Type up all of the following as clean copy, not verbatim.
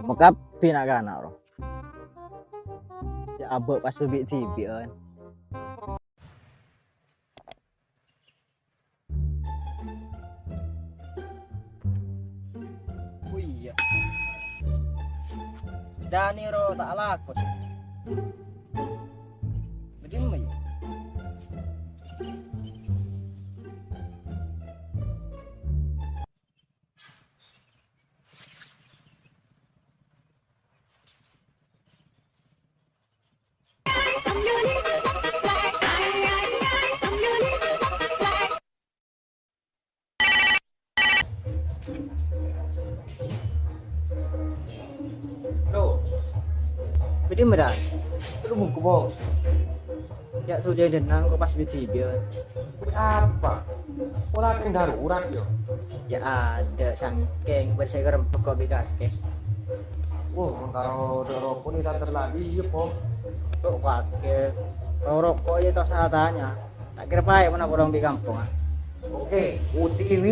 Maka pinagana ro. Ya abek pas bebek tibi kan. Oh iya. Dani ro tak lakos. Jadi mah ya. Loh, Jadi medan. lu mau kebong? Ya tuh dia denang kok pas bebek tibi kan. Apa? Pola yang darurat yo. Ya ada sangkeng bersih rempek kok bikake. Wah, kalau rokok ini tak terladi, iya po. Kok pakai kalau rokok aja tos tanya. Tak kira pakai mana orang di kampung ah. Oke, UTV.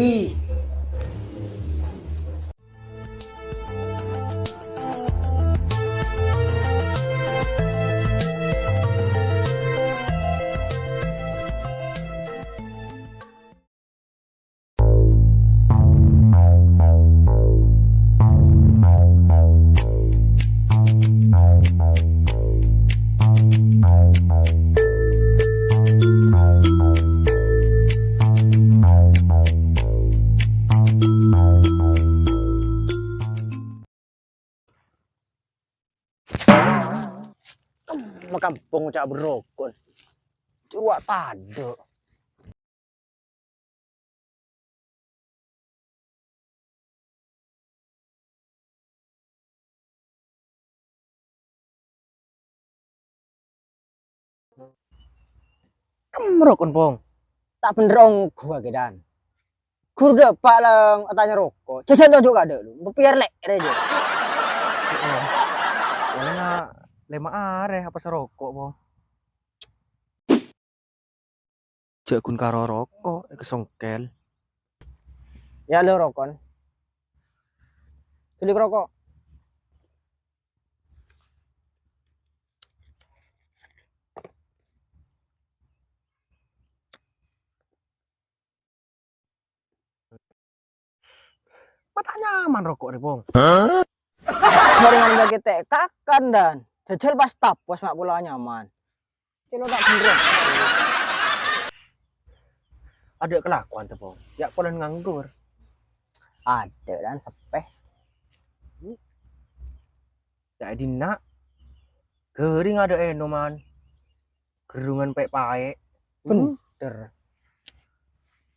Makampung cak berokok. Cua tade. Merokok pong. Tak benerong gua gedan. Kur depak lang atanya rokok. Jajan tuh juga ada lu. Biar lek reje. Wala lema are apa serokok po. Cek kun karo rokok, kesongkel. Ya lu rokok. Tulik rokok. Matanya aman rokok deh pong. Barengan lagi kakan dan jajal pas tapos mak pula nyaman. Kilo tak benerong. Ada kelakuan tuh pong. Ya polen nganggur. Ada dan sepeh. Jadi nak kering ada enoman. Gerungan pek pae. Bener.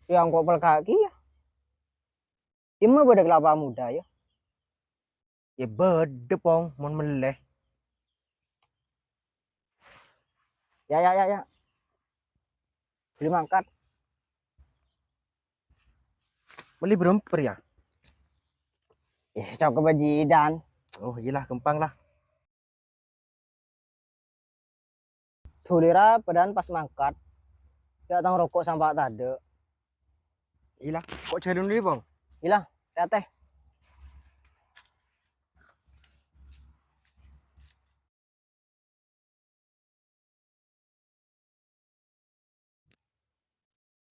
Yang kok pel kaki ya. Ima pada kelapa muda ya. Ya bede pong, mon meleh. Ya. Beli mangkat. Beli beremper ya? Cok kebajidan. Oh iyalah, gampang lah. Sulira pedan pas mangkat. Ya tang rokok sampai tade. Iyalah, kok jalan dulu bang? Ilah, teh.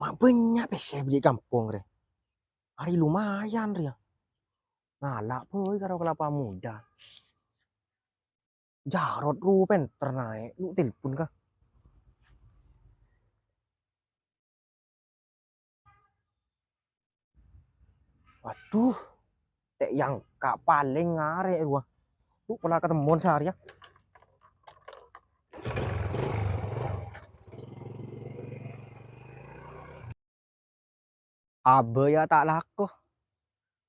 Mak banyak pese beli kampung re. Hari lumayan re. Ngalak boy karo kelapa muda. Jarot lu penter naik, lu telepon kah? Waduh, tek yang kak paling ngarek gua. Lu pernah ketemuan sehari ya? Abe ya tak laku.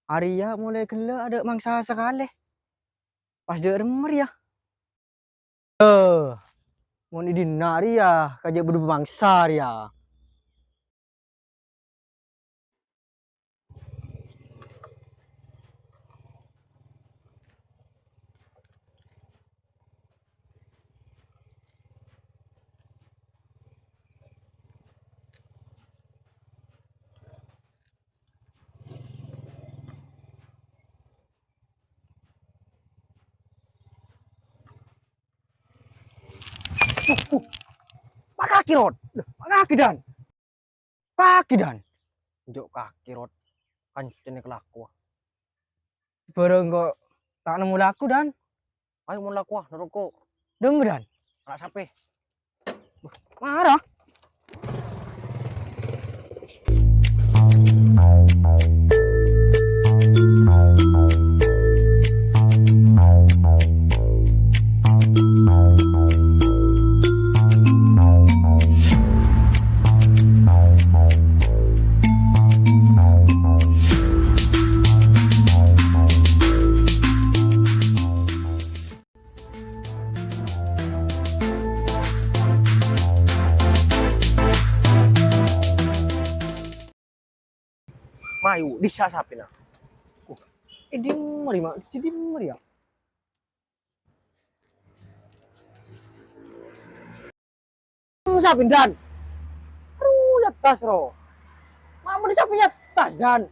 Arya mulai gila ada mangsa sekali. Pas dia remer ya. Mau di dinari ya, kaja berbangsa ya. Pak kaki rot. Kaki dan. Kaki dan. Juk kaki rot. Kancene kelaku. Bareng kok tak nemu laku dan. Ayo mun laku neroko. Denger dan. Rak sape. Marah. Mayu disasapin ah. Ini meri mak. Sini meri ya. Sapin dan. Aduh, ya tas ro. Mama disapin ya tas dan.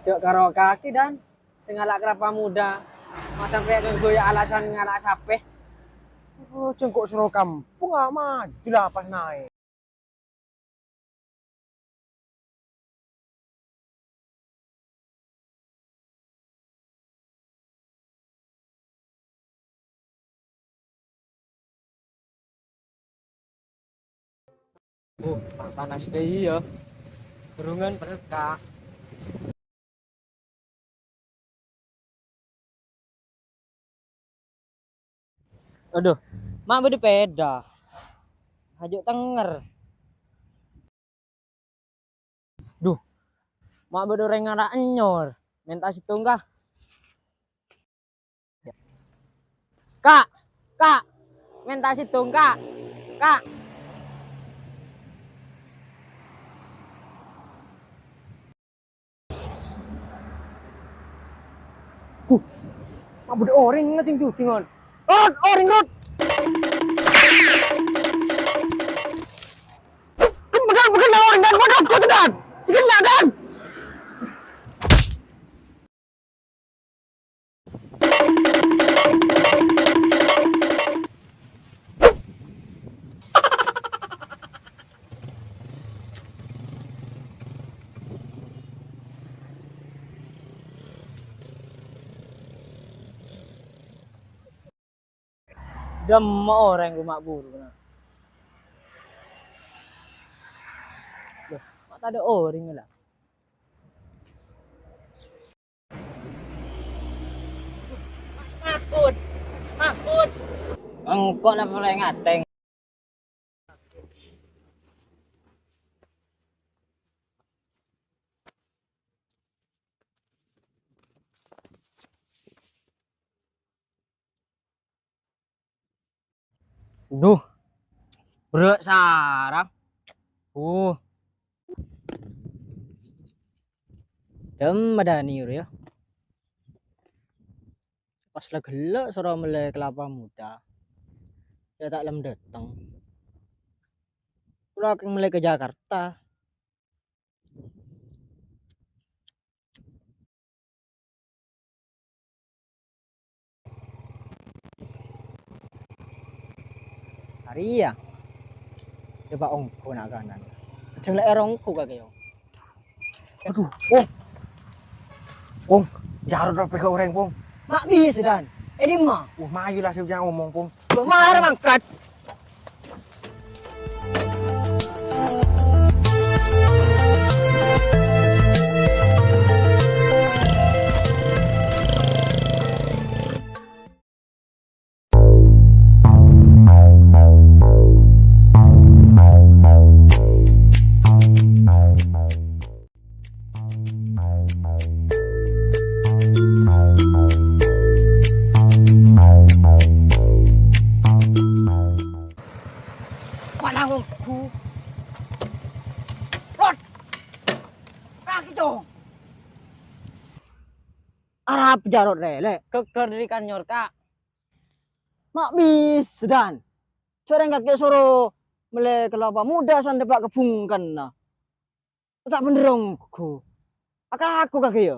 Jok karo kaki dan. Sing ngalak kelapa muda. Mas sampai goyak alasan ngalak sape. Oh, cengkok suruh kampung ah maju lah pas naik. Panas deh ya. Burungan berkah. Aduh, mak beda peda. Hajuk tenger. Duh, mak beda orang ngarak enyor. Minta situng kah? Kak, kak, minta situng kak, kak. Mak bude orang ngeting tuh tingon. Rod, oring rod. Bukan oring dan bodoh kau dan. Sikit dan. Dem orang rumah buru. Loh, mak tak ada oring lah. Makut, makut. Engkau lah mulai ngateng. Duh, berat sarang. Dem ada niur ya. Pas lah gelak suruh mulai kelapa muda. Ya tak lem datang. Pulau akan mulai ke Jakarta. Hari ya. Coba ongko nak kanan. Jangan lek ongko kagak yo. Aduh, Pong, jarut dah peka orang Pong. Mak bisa dan. Ini mah. Mayu lah jangan ngomong Pong. Marah mangkat. Walang ku. Rod. Kaki dong. Arab jarot rele. Keker dari kanyor kak. Mak bis dan. Coreng kaki suruh mele kelapa muda san depak kebungkan nah. Tak benerong ku. Akal aku kaki yo.